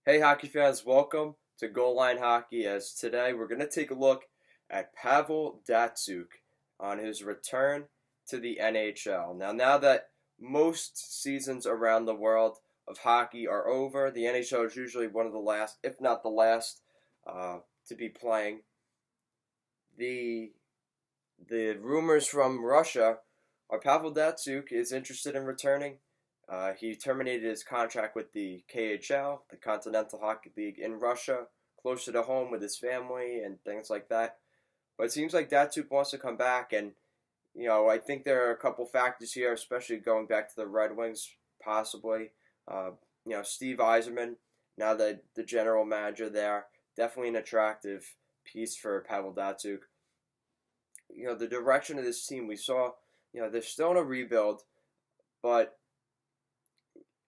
Hey hockey fans, welcome to Goal Line Hockey. As today we're going to take a look at Pavel Datsyuk on his return to the NHL. Now that most seasons around the world of hockey are over, the NHL is usually one of the last, if not the last, to be playing. The rumors from Russia are Pavel Datsyuk is interested in returning. He terminated his contract with the KHL, the Continental Hockey League in Russia, closer to home with his family and things like that. But it seems like Datsyuk wants to come back, and I think there are a couple factors here, especially going back to the Red Wings, possibly. Steve Yzerman, now the general manager there, definitely an attractive piece for Pavel Datsyuk. The direction of this team, we saw, they're still in a rebuild, but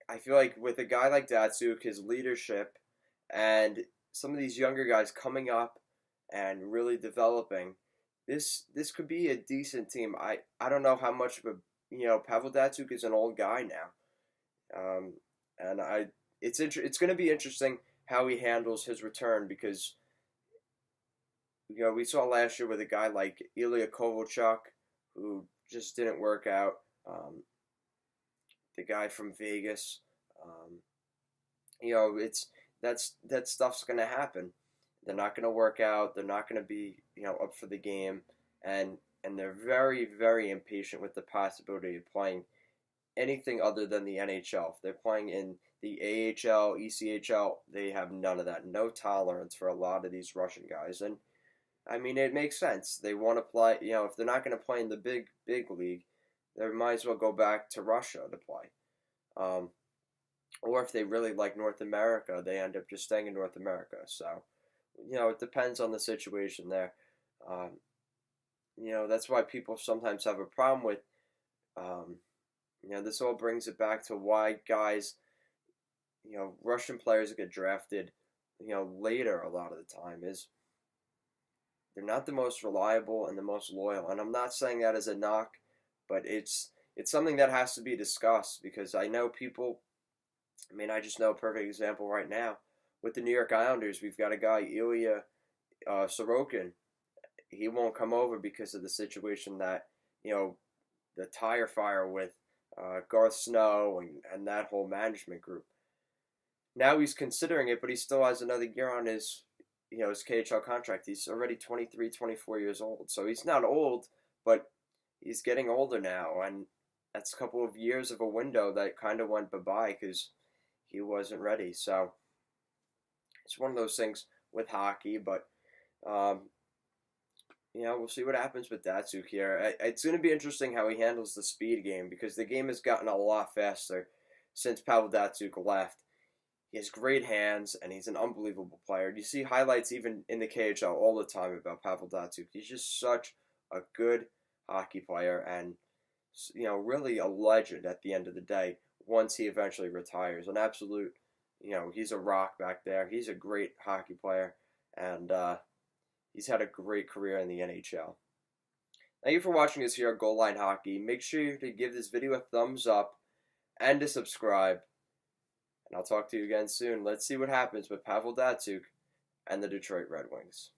I feel like with a guy like Datsyuk, his leadership, and some of these younger guys coming up and really developing, this could be a decent team. I don't know how much of a Pavel Datsyuk is an old guy now, and it's going to be interesting how he handles his return because we saw last year with a guy like Ilya Kovalchuk who just didn't work out. The guy from Vegas. It's that stuff's gonna happen. They're not gonna work out. They're not gonna be up for the game, and they're very very impatient with the possibility of playing anything other than the NHL. If they're playing in the AHL, ECHL, they have none of that. No tolerance for a lot of these Russian guys, and I mean it makes sense. They want to play. If they're not gonna play in the big league, they might as well go back to Russia to play. Or if they really like North America, they end up just staying in North America. So, it depends on the situation there. That's why people sometimes have a problem with, this all brings it back to why guys, Russian players get drafted, later a lot of the time is they're not the most reliable and the most loyal. And I'm not saying that as a knock, but it's something that has to be discussed because I know people. I just know a perfect example right now with the New York Islanders. We've got a guy, Ilya Sorokin. He won't come over because of the situation that the tire fire with Garth Snow and that whole management group. Now he's considering it, but he still has another year on his his KHL contract. He's already 23, 24 years old, so he's not old, but he's getting older now, and that's a couple of years of a window that kind of went bye-bye because he wasn't ready. So it's one of those things with hockey, but we'll see what happens with Datsyuk here. It's going to be interesting how he handles the speed game because the game has gotten a lot faster since Pavel Datsyuk left. He has great hands, and he's an unbelievable player. You see highlights even in the KHL all the time about Pavel Datsyuk. He's just such a good hockey player and really a legend at the end of the day once he eventually retires. An absolute, he's a rock back there. He's a great hockey player, and he's had a great career in the NHL. Thank you for watching us here at Goal Line Hockey. Make sure to give this video a thumbs up and to subscribe, and I'll talk to you again soon. Let's see what happens with Pavel Datsyuk and the Detroit Red Wings.